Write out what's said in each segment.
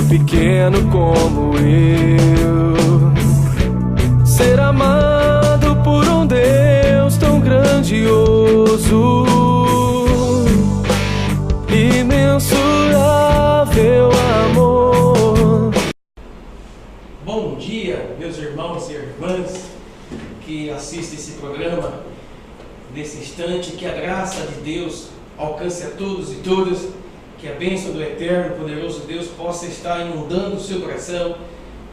pequeno como eu. Ser amado por um Deus tão grandioso, imensurável amor. Bom dia, meus irmãos e irmãs que assistem esse programa. Nesse instante, que a graça de Deus alcance a todos e todas, que a bênção do eterno, poderoso Deus possa estar inundando o seu coração,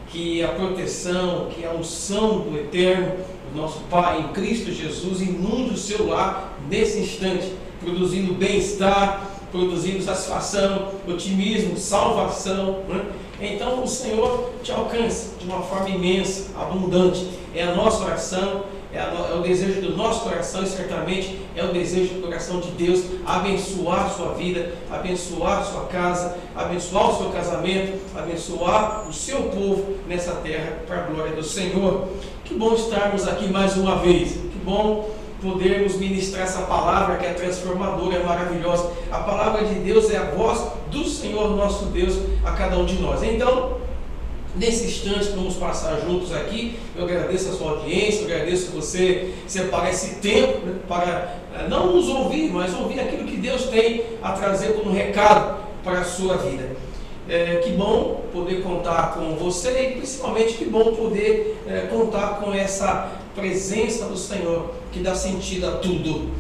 que a proteção, que a unção do eterno, do nosso Pai em Cristo Jesus, inunde o seu lar nesse instante, produzindo bem-estar, produzindo satisfação, otimismo, salvação, né? Então o Senhor te alcance de uma forma imensa, abundante. É a nossa oração, é o desejo do nosso coração, e certamente é o desejo do coração de Deus, abençoar a sua vida, abençoar a sua casa, abençoar o seu casamento, abençoar o seu povo nessa terra, para a glória do Senhor. Que bom estarmos aqui mais uma vez, que bom podermos ministrar essa palavra que é transformadora, é maravilhosa. A palavra de Deus é a voz do Senhor nosso Deus a cada um de nós. Então, nesse instante que vamos passar juntos aqui, eu agradeço a sua audiência, eu agradeço que você separar esse tempo, né, para não nos ouvir, mas ouvir aquilo que Deus tem a trazer como recado para a sua vida. Que bom poder contar com você, e principalmente que bom poder contar com essa presença do Senhor que dá sentido a tudo.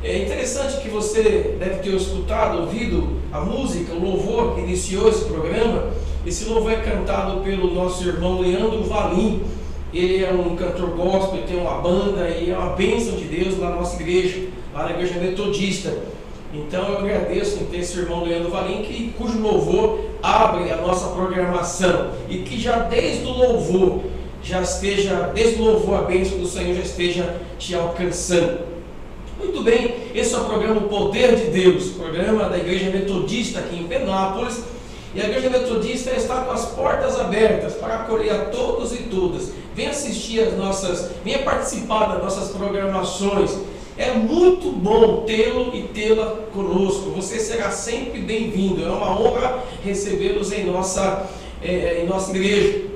É interessante que você deve ter escutado, ouvido a música, o louvor que iniciou esse programa. Esse louvor é cantado pelo nosso irmão Leandro Valim. Ele é um cantor gospel, tem uma banda e é uma bênção de Deus na nossa igreja, lá na igreja metodista. Então eu agradeço em ter esse irmão Leandro Valim, cujo louvor abre a nossa programação, e que já desde o louvor, desde o louvor a bênção do Senhor já esteja te alcançando. Muito bem, esse é o programa O Poder de Deus, programa da Igreja Metodista aqui em Penápolis. E a Igreja Metodista está com as portas abertas para acolher a todos e todas. Venha assistir venha participar das nossas programações. É muito bom tê-lo e tê-la conosco. Você será sempre bem-vindo. É uma honra recebê-los em nossa igreja.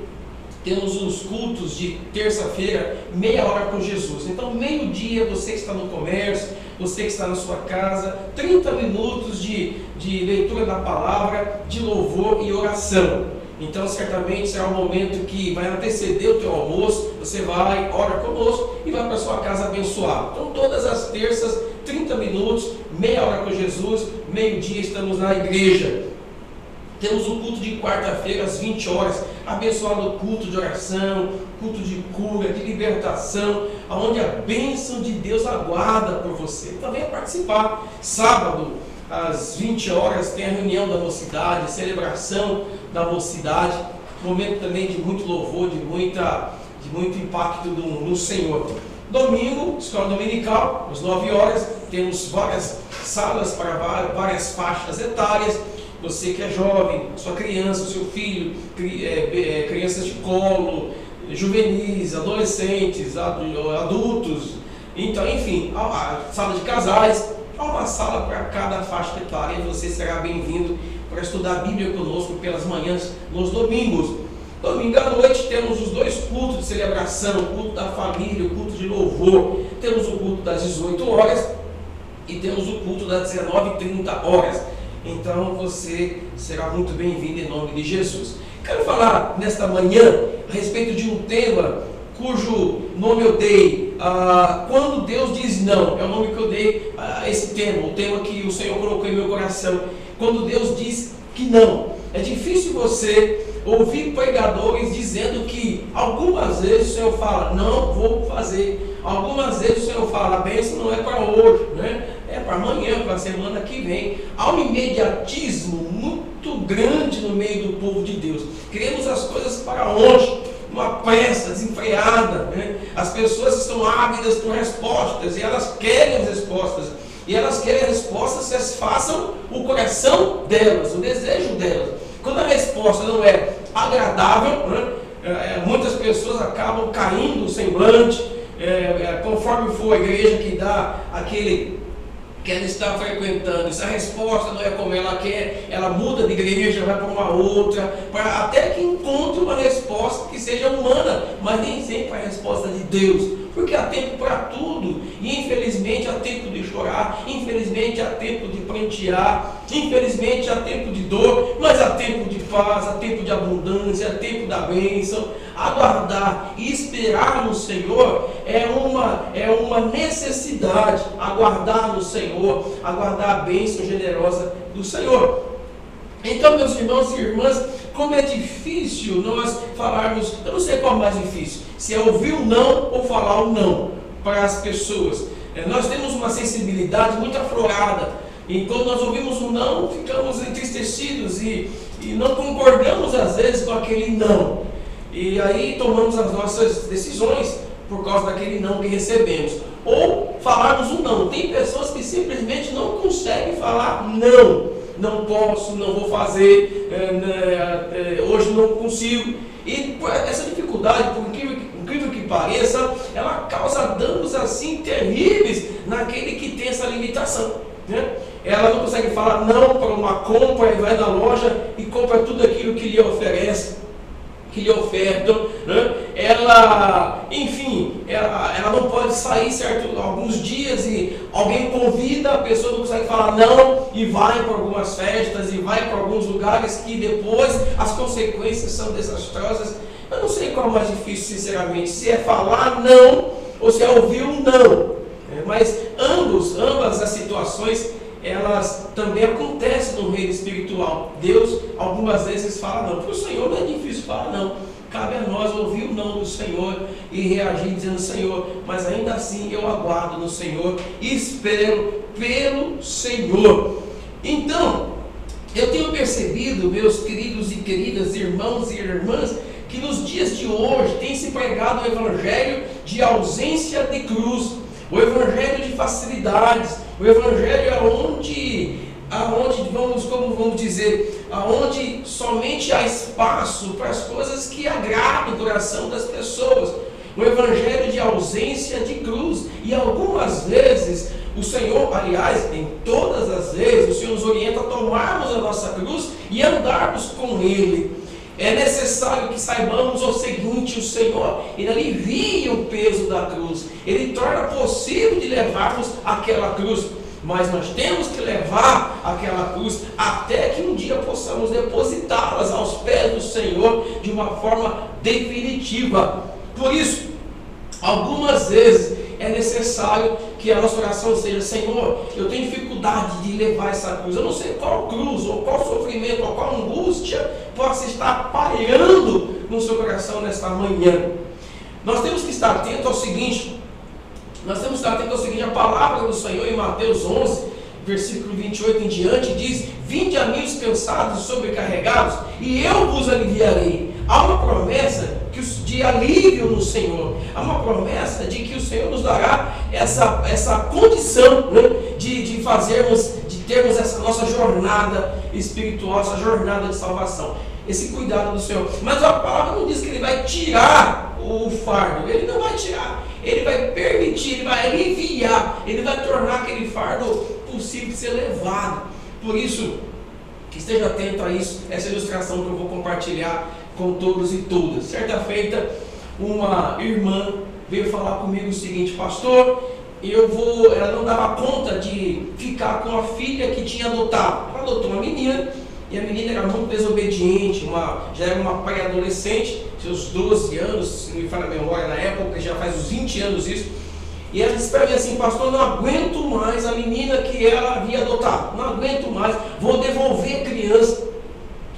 Temos os cultos de terça-feira, meia hora com Jesus. Então, meio-dia, você que está no comércio, você que está na sua casa, 30 minutos de leitura da palavra, de louvor e oração. Então, certamente será um momento que vai anteceder o teu almoço. Você vai, ora conosco e vai para a sua casa abençoar. Então, todas as terças, 30 minutos, meia hora com Jesus, meio-dia estamos na igreja. Temos o culto de quarta-feira às 20 horas, abençoado culto de oração, culto de cura, de libertação, onde a bênção de Deus aguarda por você. Então venha participar. Sábado, às 20 horas, tem a reunião da mocidade, celebração da mocidade, momento também de muito louvor, de muito impacto no Senhor. Domingo, escola dominical, às 9 horas, temos várias salas para várias faixas etárias. Você que é jovem, sua criança, seu filho, crianças de colo, juvenis, adolescentes, adultos, então, enfim, a sala de casais, há uma sala para cada faixa etária, e você será bem-vindo para estudar a Bíblia conosco pelas manhãs, nos domingos. Domingo à noite temos os dois cultos de celebração, o culto da família, o culto de louvor. Temos o culto das 18 horas e temos o culto das 19h30. Então você será muito bem-vindo em nome de Jesus. Quero falar nesta manhã a respeito de um tema cujo nome eu dei, quando Deus diz não, é o nome que eu dei a esse tema, o tema que o Senhor colocou em meu coração. Quando Deus diz que não, é difícil você ouvir pregadores dizendo que algumas vezes o Senhor fala, não vou fazer. Algumas vezes o Senhor fala, a bênção não é para hoje, né? É para amanhã, para a semana que vem. Há um imediatismo muito grande no meio do povo de Deus. Queremos as coisas para hoje, uma pressa desenfreada, né? As pessoas estão ávidas por respostas e elas querem as respostas. E elas querem respostas que satisfaçam o coração delas, o desejo delas. Quando a resposta não é agradável, né? Muitas pessoas acabam caindo o semblante, conforme for a igreja que dá que ela está frequentando. Se a resposta não é como ela quer, ela muda de igreja, vai para uma outra, até que encontre uma resposta que seja humana, mas nem sempre a resposta de Deus. Porque há tempo para tudo, e infelizmente há tempo de chorar, infelizmente há tempo de prantear, infelizmente há tempo de dor, mas há tempo de paz, há tempo de abundância, há tempo da bênção. Aguardar e esperar no Senhor é uma necessidade. Aguardar no Senhor, aguardar a bênção generosa do Senhor. Então, meus irmãos e irmãs, como é difícil nós falarmos, eu não sei qual é mais difícil, se é ouvir o não ou falar o não para as pessoas. Nós temos uma sensibilidade muito aflorada, e quando nós ouvimos o não, ficamos entristecidos e não concordamos às vezes com aquele não. E aí tomamos as nossas decisões por causa daquele não que recebemos. Ou falarmos um não. Tem pessoas que simplesmente não conseguem falar não. Não posso, não vou fazer, hoje não consigo. E essa dificuldade, por incrível que pareça, ela causa danos assim terríveis naquele que tem essa limitação, né? Ela não consegue falar não para uma compra e vai na loja e compra tudo aquilo que lhe oferece, que lhe ofertam, né? Ela não pode sair alguns dias e alguém convida, a pessoa não consegue falar não e vai para algumas festas e vai para alguns lugares que depois as consequências são desastrosas. Eu não sei qual é mais difícil, sinceramente, se é falar não ou se é ouvir um não, mas ambas as situações elas também acontecem no reino espiritual. Deus algumas vezes fala não. Para o Senhor não é difícil falar não. Cabe a nós ouvir o não do Senhor e reagir dizendo: Senhor, mas ainda assim eu aguardo no Senhor e espero pelo Senhor. Então, eu tenho percebido, meus queridos e queridas irmãos e irmãs, que nos dias de hoje tem se pregado o evangelho de ausência de cruz, o evangelho de facilidades, o evangelho aonde somente há espaço para as coisas que agradam o coração das pessoas. O evangelho de ausência de cruz. E algumas vezes o Senhor, aliás, em todas as vezes, o Senhor nos orienta a tomarmos a nossa cruz e andarmos com Ele. É necessário que saibamos o seguinte: o Senhor, Ele alivia o peso da cruz, Ele torna possível de levarmos aquela cruz, mas nós temos que levar aquela cruz até que um dia possamos depositá-las aos pés do Senhor de uma forma definitiva. Por isso, algumas vezes é necessário que a nossa oração seja: Senhor, eu tenho dificuldade de levar essa cruz, eu não sei qual cruz, ou qual sofrimento, ou qual angústia possa estar pairando no seu coração nesta manhã. Nós temos que estar atentos ao seguinte, a palavra do Senhor em Mateus 11, versículo 28 em diante, diz: vinde a mim os cansados e sobrecarregados, e eu vos aliviarei. Há uma promessa de alívio no Senhor, há uma promessa de que o Senhor nos dará essa condição, né, de termos essa nossa jornada espiritual, essa jornada de salvação, esse cuidado do Senhor. Mas a palavra não diz que Ele vai tirar o fardo, Ele não vai tirar, Ele vai permitir, Ele vai aliviar, Ele vai tornar aquele fardo possível de ser levado. Por isso, que esteja atento a isso, essa ilustração que eu vou compartilhar com todos e todas. Certa feita, uma irmã veio falar comigo o seguinte: pastor, ela não dava conta de ficar com a filha que tinha adotado. Ela adotou uma menina, e a menina era muito desobediente, já era uma pré-adolescente, seus 12 anos, se não me falha a memória na época, já faz uns 20 anos isso. E ela disse para mim assim: pastor, não aguento mais a menina que ela havia adotado, não aguento mais, vou devolver a criança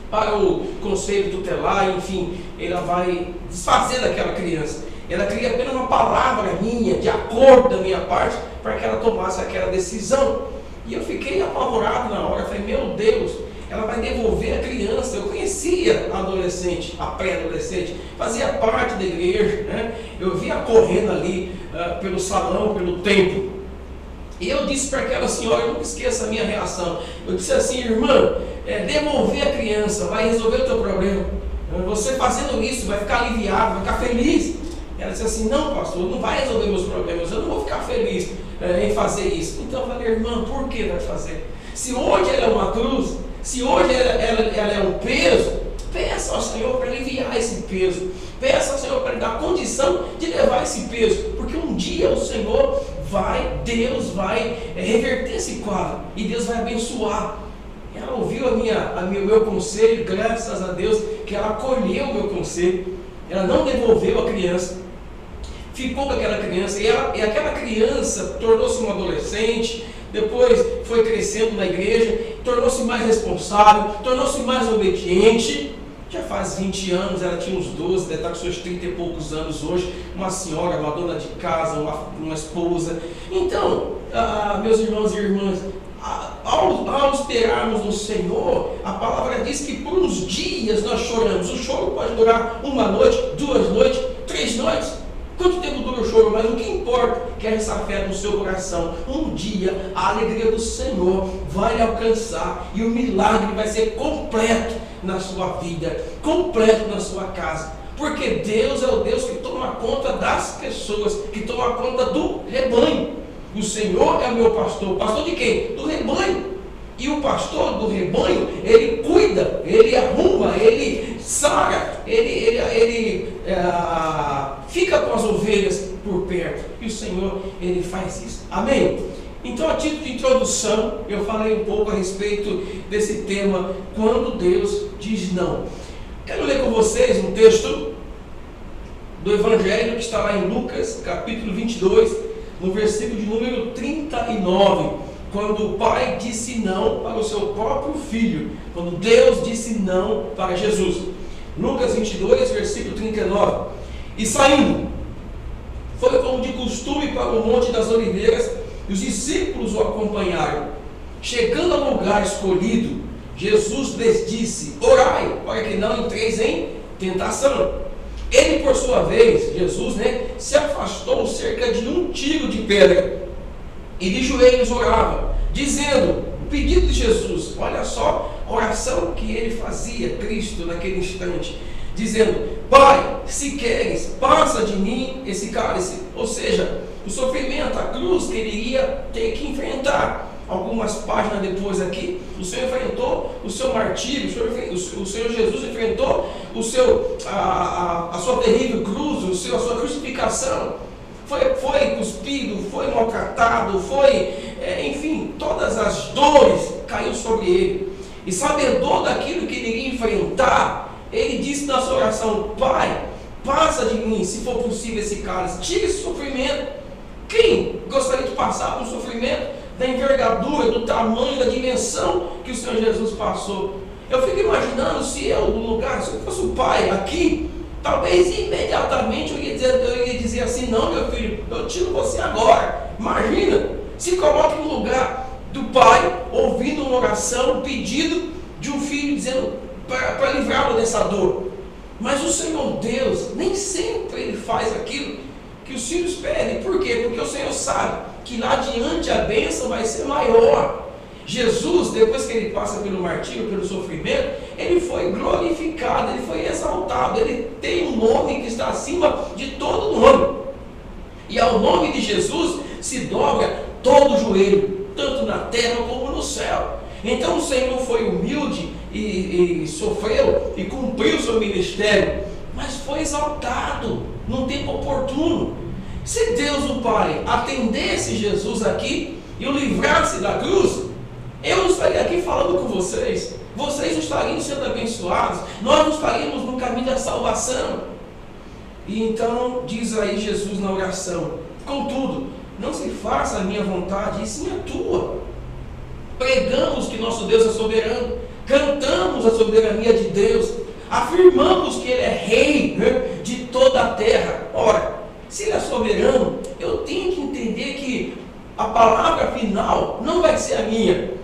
para o conselho tutelar, enfim, ela vai desfazer daquela criança. Ela queria apenas uma palavra minha, de acordo da minha parte, para que ela tomasse aquela decisão. E eu fiquei apavorado na hora, falei: meu Deus, ela vai devolver a criança. Eu conhecia a adolescente, a pré-adolescente, fazia parte da igreja, né? Eu via correndo ali pelo salão, pelo templo. E eu disse para aquela senhora, eu nunca esqueça a minha reação, eu disse assim: irmã, devolver a criança vai resolver o teu problema. Você fazendo isso vai ficar aliviado, vai ficar feliz, Ela disse assim: não, pastor, não vai resolver meus problemas, eu não vou ficar feliz em fazer isso. Então eu falei: irmã, por que vai fazer? Se hoje ela é uma cruz, se hoje ela é um peso, peça ao Senhor para aliviar esse peso. Peça ao Senhor para lhe dar condição de levar esse peso, porque um dia o Senhor Deus vai reverter esse quadro, e Deus vai abençoar. Ela ouviu o meu conselho, graças a Deus que ela acolheu o meu conselho. Ela não devolveu a criança, ficou com aquela criança, e aquela criança tornou-se uma adolescente, depois foi crescendo na igreja, tornou-se mais responsável, tornou-se mais obediente. Já faz 20 anos, ela tinha uns 12, deve estar com seus 30 e poucos anos hoje, uma senhora, uma dona de casa, uma esposa. Então, meus irmãos e irmãs, ao esperarmos no Senhor, a palavra diz que por uns dias nós choramos. O choro pode durar 1 noite, 2 noites, 3 noites. Quanto tempo dura o choro? Mas o que importa é essa fé no seu coração. Um dia a alegria do Senhor vai lhe alcançar, e o milagre vai ser completo na sua vida, completo na sua casa. Porque Deus é o Deus que toma conta das pessoas, que toma conta do rebanho. O Senhor é o meu pastor. Pastor de quem? Do rebanho. E o pastor do rebanho, ele cuida, ele arruma, ele sara, ele fica com as ovelhas por perto. E o Senhor, ele faz isso. Amém? Então, a título de introdução, eu falei um pouco a respeito desse tema, quando Deus diz não. Quero ler com vocês um texto do Evangelho que está lá em Lucas, capítulo 22, no versículo de número 39. Quando o pai disse não para o seu próprio filho, quando Deus disse não para Jesus. Lucas 22, versículo 39. E saindo, foi como de costume para o Monte das Oliveiras, e os discípulos o acompanharam. Chegando ao lugar escolhido, Jesus lhes disse: orai, para que não entreis em tentação. Ele, por sua vez, Jesus, se afastou cerca de 1 tiro de pedra, e de joelhos orava, dizendo, o pedido de Jesus, olha só a oração que ele fazia, Cristo, naquele instante, dizendo: Pai, se queres, passa de mim esse cálice. Ou seja, o sofrimento, a cruz que ele ia ter que enfrentar. Algumas páginas depois aqui, o Senhor enfrentou o seu martírio, o Senhor Jesus enfrentou a sua terrível cruz, a sua crucificação. Foi cuspido, foi maltratado, enfim, todas as dores caiu sobre ele. E sabedor daquilo que ele iria enfrentar, ele disse na sua oração: Pai, passa de mim, se for possível, esse cálice, tira esse sofrimento. Quem gostaria de passar por um sofrimento da envergadura, do tamanho, da dimensão que o Senhor Jesus passou? Eu fico imaginando, se eu, no lugar, se eu fosse o pai aqui, talvez imediatamente eu ia dizer assim: não, meu filho, eu tiro você agora. Imagina, se coloque no lugar do pai, ouvindo uma oração, um pedido de um filho, dizendo para livrá-lo dessa dor. Mas o Senhor Deus, nem sempre ele faz aquilo que os filhos pedem. Por quê? Porque o Senhor sabe que lá adiante a bênção vai ser maior. Jesus, depois que ele passa pelo martírio, pelo sofrimento, ele foi glorificado, ele foi exaltado, ele tem um nome que está acima de todo nome. E ao nome de Jesus se dobra todo o joelho, tanto na terra como no céu. Então o Senhor foi humilde e sofreu e cumpriu o seu ministério, mas foi exaltado num tempo oportuno. Se Deus o Pai atendesse Jesus aqui e o livrasse da cruz, eu não estaria aqui falando com vocês, vocês não estariam sendo abençoados, nós não estaríamos no caminho da salvação. E então diz aí Jesus na oração: contudo, não se faça a minha vontade, e sim a tua. Pregamos que nosso Deus é soberano, cantamos a soberania de Deus, afirmamos que Ele é Rei de toda a terra. Ora, se Ele é soberano, eu tenho que entender que a palavra final não vai ser a minha.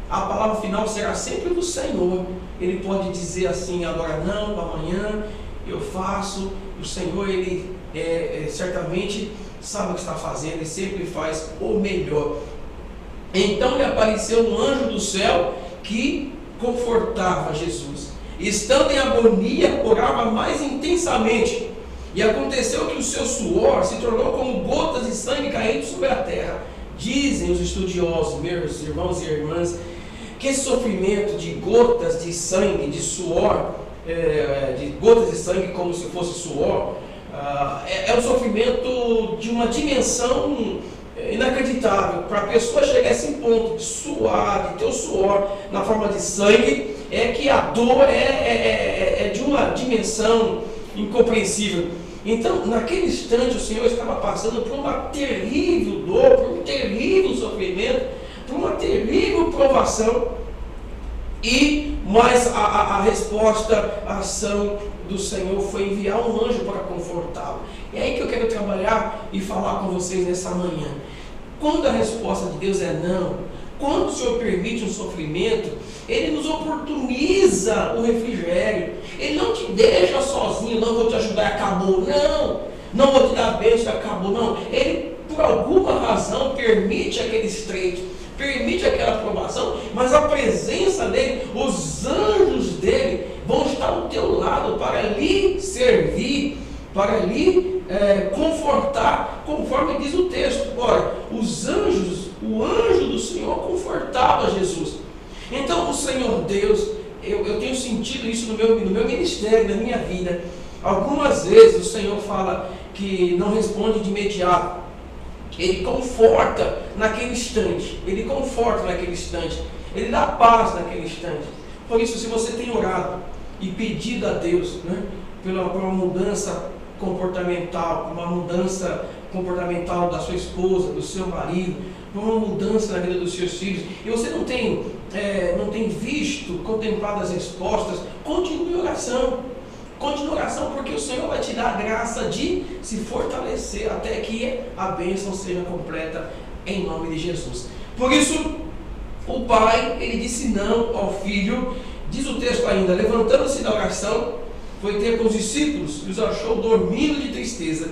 A palavra final será sempre do Senhor. Ele pode dizer assim: agora não, amanhã eu faço. O Senhor, Ele certamente sabe o que está fazendo e sempre faz o melhor. Então lhe apareceu um anjo do céu que confortava Jesus. Estando em agonia, orava mais intensamente. E aconteceu que o seu suor se tornou como gotas de sangue caindo sobre a terra. Dizem os estudiosos, meus irmãos e irmãs, que esse sofrimento de gotas de sangue, de suor, de gotas de sangue como se fosse suor, é um sofrimento de uma dimensão inacreditável. Para a pessoa chegar a esse ponto de suar, de ter o suor na forma de sangue, é que a dor é de uma dimensão incompreensível. Então, naquele instante, o Senhor estava passando por uma terrível dor, por um terrível sofrimento, por uma terrível provação. Mas a resposta, a ação do Senhor foi enviar um anjo para confortá-lo. É aí que eu quero trabalhar e falar com vocês nessa manhã. Quando a resposta de Deus é não, quando o Senhor permite um sofrimento, Ele nos oportuniza o refrigério. Ele não te deixa sozinho, não vou te ajudar, acabou. Não vou te dar a bênção, acabou. Não, Ele, por alguma razão, permite aquele estreito, permite aquela provação, mas a presença dEle, os anjos dEle, vão estar ao teu lado para lhe servir, para lhe confortar, conforme diz o texto. Ora, o anjo do Senhor confortava Jesus. Então, o Senhor Deus, eu tenho sentido isso no meu ministério, na minha vida. Algumas vezes o Senhor fala que não responde de imediato. Ele conforta naquele instante. Ele conforta naquele instante. Ele dá paz naquele instante. Por isso, se você tem orado e pedido a Deus, por uma mudança comportamental, uma mudança comportamental da sua esposa, do seu marido, por uma mudança na vida dos seus filhos, e você não tem visto, contemplado as respostas, continue em oração. Continue em oração, porque o Senhor vai te dar a graça de se fortalecer até que a bênção seja completa em nome de Jesus. Por isso, o pai, ele disse não ao filho. Diz o texto ainda: levantando-se da oração, foi ter com os discípulos e os achou dormindo de tristeza.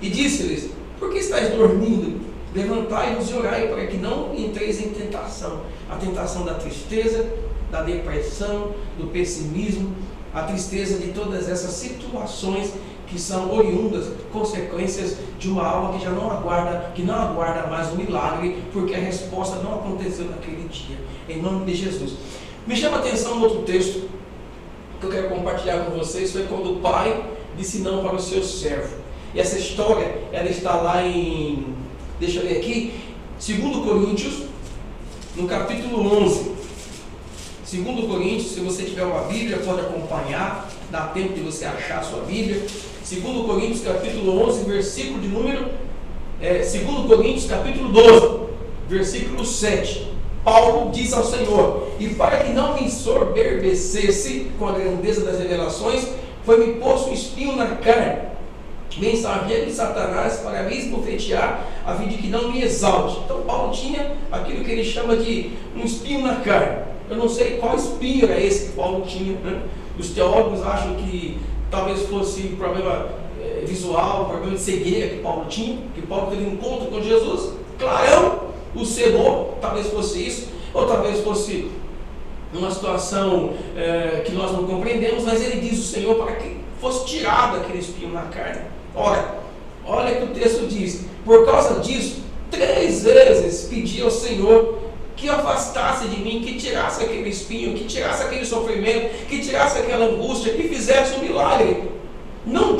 E disse-lhes: por que estáis dormindo? Levantai-vos e orai, para que não entreis em tentação. A tentação da tristeza, da depressão, do pessimismo, a tristeza de todas essas situações que são oriundas, consequências de uma alma que já não aguarda mais o milagre, porque a resposta não aconteceu naquele dia. Em nome de Jesus. Me chama a atenção um outro texto que eu quero compartilhar com vocês. Foi quando o pai disse não para o seu servo. E essa história, ela está lá em, deixa eu ler aqui, 2 Coríntios, no capítulo 11. 2 Coríntios, se você tiver uma Bíblia, pode acompanhar, dá tempo de você achar a sua Bíblia. 2 Coríntios, capítulo 11, versículo de número 2 Coríntios, capítulo 12, versículo 7. Paulo diz ao Senhor: e para que não me ensoberbecesse com a grandeza das revelações, foi-me posto um espinho na carne, mensageiro de Satanás, para me esbofetear, a fim de que não me exalte. Então Paulo tinha aquilo que ele chama de um espinho na carne. Eu não sei qual espinho era esse que Paulo tinha, Os teólogos acham que talvez fosse problema visual, problema de cegueira que Paulo tinha, que Paulo teve um encontro com Jesus, clarão, o cegou, talvez fosse isso, ou talvez fosse uma situação que nós não compreendemos, mas ele diz o Senhor para que fosse tirado aquele espinho na carne. Ora, olha que o texto diz: por causa disso, 3 vezes pedi ao Senhor que afastasse de mim, que tirasse aquele espinho, que tirasse aquele sofrimento, que tirasse aquela angústia, que fizesse um milagre. Não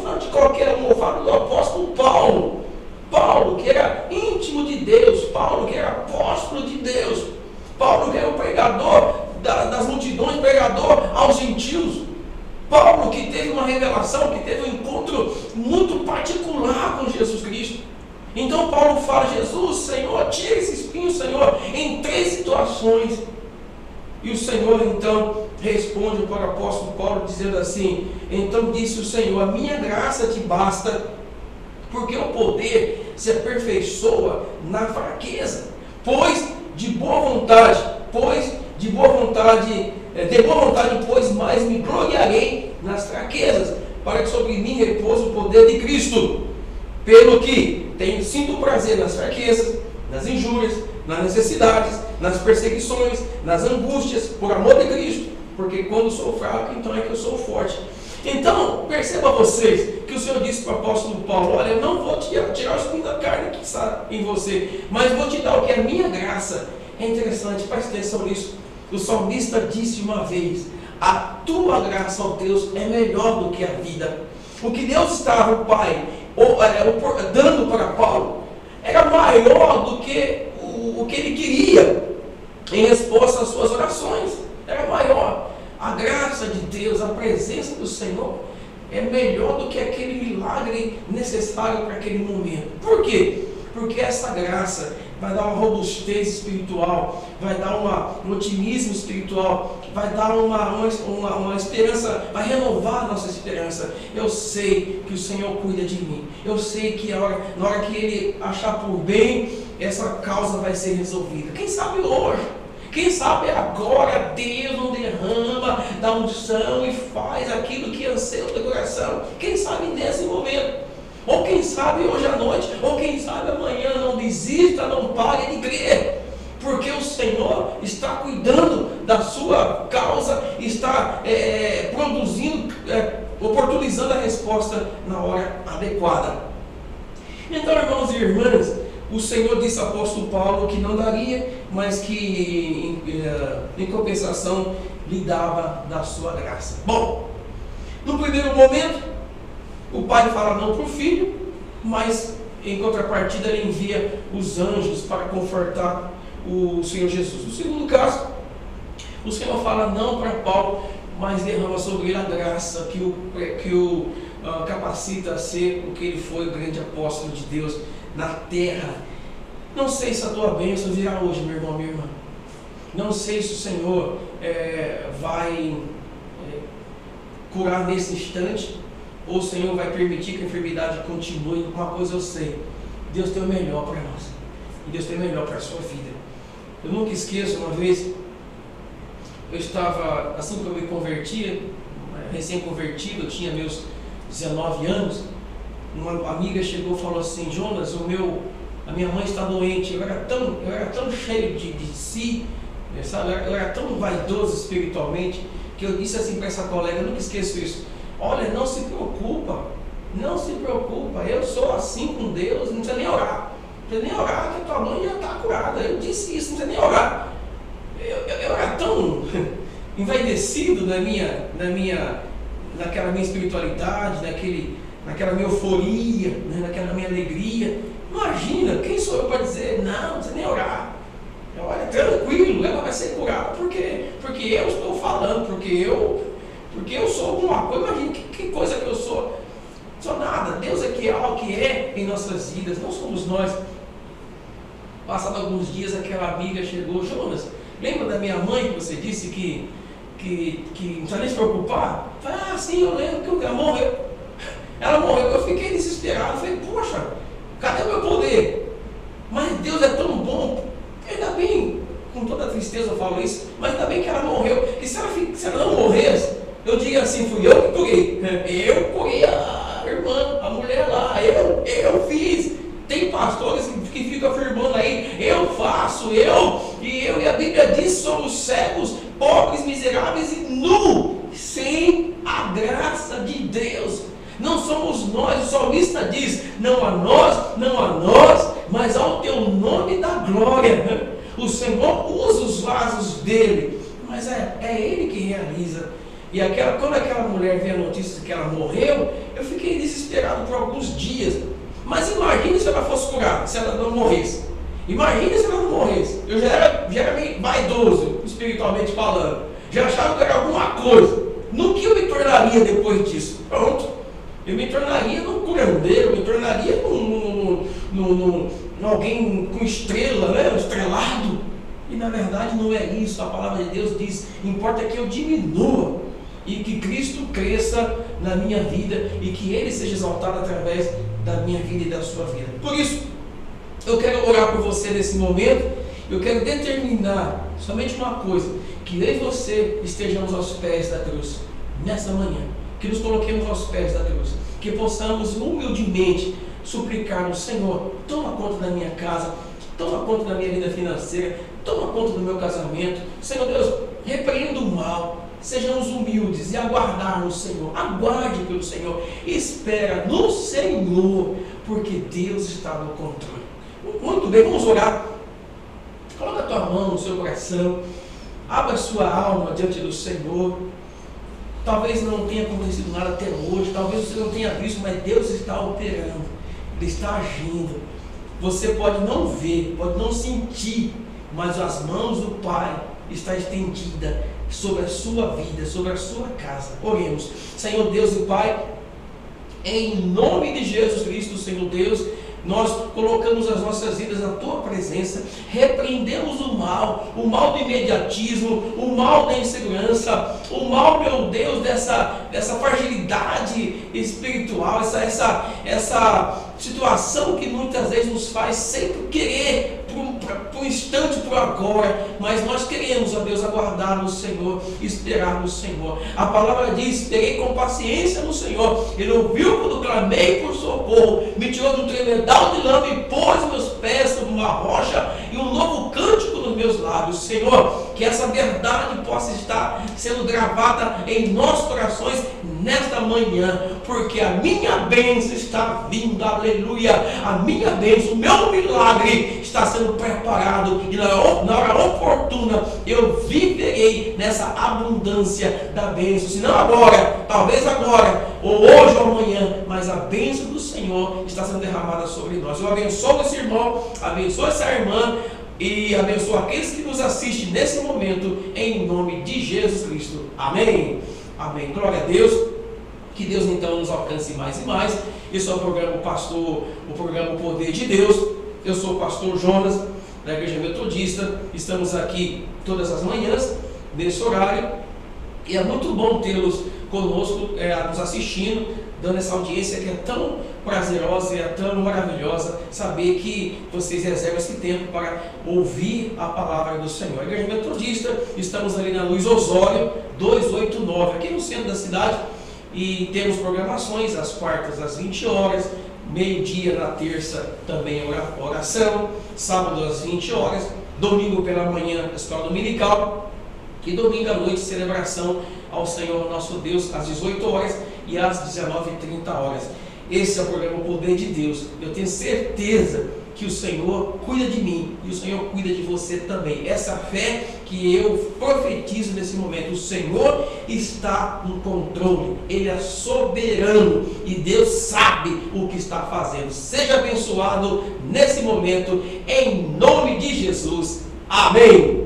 falo de qualquer um, eu falo do apóstolo Paulo, que era íntimo de Deus, Paulo, que era apóstolo de Deus, Paulo, que era o pregador das multidões, pregador aos gentios, Paulo, que teve uma revelação, que teve um encontro muito particular com Jesus Cristo. Então Paulo fala: Jesus, Senhor, tira esse espinho, Senhor, em 3 situações. E o Senhor então responde para o apóstolo Paulo dizendo assim: então disse o Senhor, a minha graça te basta, porque o poder se aperfeiçoa na fraqueza. De boa vontade, pois mais me gloriarei nas fraquezas, para que sobre mim repouse o poder de Cristo. Pelo que sinto prazer nas fraquezas, nas injúrias, nas necessidades, nas perseguições, nas angústias, por amor de Cristo, porque quando sou fraco, então é que eu sou forte. Então, perceba vocês que o Senhor disse para o apóstolo Paulo: olha, eu não vou tirar o espinho da carne que está em você, mas vou te dar o que é a minha graça. É interessante, preste atenção nisso. O salmista disse uma vez: a tua graça, ó Deus, é melhor do que a vida. O que Deus estava, o Pai, dando para Paulo, era maior do que o que ele queria em resposta às suas orações. Era maior. A graça de Deus, a presença do Senhor é melhor do que aquele milagre necessário para aquele momento. Por quê? Porque essa graça vai dar uma robustez espiritual, vai dar um otimismo espiritual, vai dar uma esperança, vai renovar a nossa esperança. Eu sei que o Senhor cuida de mim. Eu sei que na hora que Ele achar por bem, essa causa vai ser resolvida. Quem sabe hoje? Quem sabe agora Deus não derrama da unção e faz aquilo que anseia o teu coração. Quem sabe nesse momento? Ou quem sabe hoje à noite, ou quem sabe amanhã. Não desista, não pare de crer, porque o Senhor está cuidando da sua causa, está produzindo, oportunizando a resposta na hora adequada. Então, irmãos e irmãs, o Senhor disse ao apóstolo Paulo que não daria, mas que em compensação lhe dava da sua graça. Bom, no primeiro momento, o pai fala não para o filho, mas em contrapartida ele envia os anjos para confortar o Senhor Jesus. No segundo caso, o Senhor fala não para Paulo, mas derrama sobre ele a graça que o capacita a ser o que ele foi, o grande apóstolo de Deus na terra. Não sei se a tua bênção virá hoje, meu irmão, minha irmã. Não sei se o Senhor vai curar nesse instante, ou o Senhor vai permitir que a enfermidade continue. Uma coisa eu sei: Deus tem o melhor para nós, e Deus tem o melhor para a sua vida. Eu nunca esqueço, uma vez eu estava, assim que eu me convertia, recém-convertido, eu tinha meus 19 anos, uma amiga chegou e falou assim: Jonas, a minha mãe está doente. Eu era tão cheio de si, sabe? Eu era tão vaidoso espiritualmente, que eu disse assim para essa colega, eu nunca esqueço isso: olha, não se preocupa, eu sou assim com Deus, não precisa nem orar, que a tua mãe já está curada. Eu disse isso, não precisa nem orar. Eu era tão envaidecido naquela minha espiritualidade, naquela minha euforia, naquela minha alegria. Imagina, quem sou eu para dizer, não precisa nem orar? Olha, tranquilo, ela vai ser curada, porque eu estou falando, porque eu sou alguma coisa. Imagina que coisa que eu sou. Sou nada. Deus é que é o que é em nossas vidas, não somos nós. Passados alguns dias, aquela amiga chegou: Jonas, lembra da minha mãe que você disse que não precisa nem se preocupar? Eu falei: ah, sim, eu lembro que ela morreu. Ela morreu. Eu fiquei desesperado. Falei: poxa, cadê o meu poder? Mas Deus é tão bom. Ainda bem, com toda a tristeza eu falo isso, mas ainda bem que ela morreu. E se ela não morresse, eu digo assim: fui eu que curei. Eu curei a irmã, a mulher lá. Eu fiz. Tem pastores que ficam afirmando aí: eu faço, e a Bíblia diz: somos cegos, pobres, miseráveis e nu, sem a graça de Deus. Não somos nós. O salmista diz: não a nós, mas ao teu nome da glória. O Senhor usa os vasos dele, mas é ele que realiza. E quando aquela mulher veio a notícia de que ela morreu, eu fiquei desesperado por alguns dias. Mas imagine se ela fosse curada, se ela não morresse. Imagine se ela não morresse. Eu já era meio vaidoso, espiritualmente falando. Já achava que era alguma coisa. No que eu me tornaria depois disso? Pronto. Eu me tornaria num curandeiro, eu me tornaria num alguém com estrela, né? Estrelado. E na verdade não é isso. A palavra de Deus diz: importa que eu diminua e que Cristo cresça na minha vida e que Ele seja exaltado através da minha vida e da sua vida. Por isso, eu quero orar por você nesse momento. Eu quero determinar somente uma coisa: que eu e você estejamos aos pés da cruz nessa manhã, que nos coloquemos aos pés da cruz, que possamos humildemente suplicar ao Senhor: toma conta da minha casa, toma conta da minha vida financeira, toma conta do meu casamento. Senhor Deus, repreenda o mal. sejamos humildes e aguardar no Senhor. Aguarde pelo Senhor, espera no Senhor, porque Deus está no controle. Muito bem, vamos orar. Coloca a tua mão no seu coração, abra a sua alma diante do Senhor. Talvez não tenha acontecido nada até hoje, talvez você não tenha visto, mas Deus está operando, Ele está agindo. Você pode não ver, pode não sentir, mas as mãos do Pai estão estendidas sobre a sua vida, sobre a sua casa. Oremos. Senhor Deus e Pai, em nome de Jesus Cristo, Senhor Deus, nós colocamos as nossas vidas na Tua presença, repreendemos o mal do imediatismo, o mal da insegurança, o mal, meu Deus, dessa fragilidade espiritual, essa situação que muitas vezes nos faz sempre querer por um instante, por agora, mas nós queremos, ó Deus, aguardar no Senhor, esperar no Senhor. A palavra diz: esperei com paciência no Senhor, Ele ouviu quando clamei por socorro, me tirou do tremedal de lama e pôs meus pés sobre uma rocha e um novo cântico nos meus lábios. Senhor, que essa verdade possa estar sendo gravada em nossos corações nesta manhã, porque a minha bênção está vindo, aleluia, a minha bênção, o meu milagre está sendo preparado, e na hora oportuna eu viverei nessa abundância da bênção, se não agora, talvez agora, ou hoje ou amanhã, mas a bênção do Senhor está sendo derramada sobre nós. Eu abençoo esse irmão, abençoo essa irmã, e abençoo aqueles que nos assistem nesse momento, em nome de Jesus Cristo. Amém. Amém. Glória a Deus. Que Deus então nos alcance mais e mais. Esse é o programa o programa Poder de Deus. Eu sou o pastor Jonas, da Igreja Metodista. Estamos aqui todas as manhãs, nesse horário. E é muito bom tê-los conosco, nos assistindo, dando essa audiência que é tão prazerosa e é tão maravilhosa, saber que vocês reservam esse tempo para ouvir a palavra do Senhor. A Igreja Metodista, estamos ali na Luiz Osório 289, aqui no centro da cidade, e temos programações às quartas às 20 horas, meio-dia na terça também oração, sábado às 20 horas, domingo pela manhã escola dominical, e domingo à noite celebração ao Senhor nosso Deus às 18 horas e às 19h30 horas. Esse é o programa Poder de Deus. Eu tenho certeza que o Senhor cuida de mim e o Senhor cuida de você também. Essa fé que eu profetizo nesse momento, o Senhor está no controle, Ele é soberano e Deus sabe o que está fazendo. Seja abençoado nesse momento, em nome de Jesus. Amém.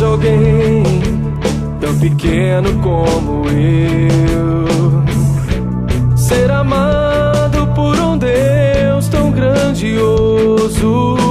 Alguém tão pequeno como eu ser amado por um Deus tão grandioso.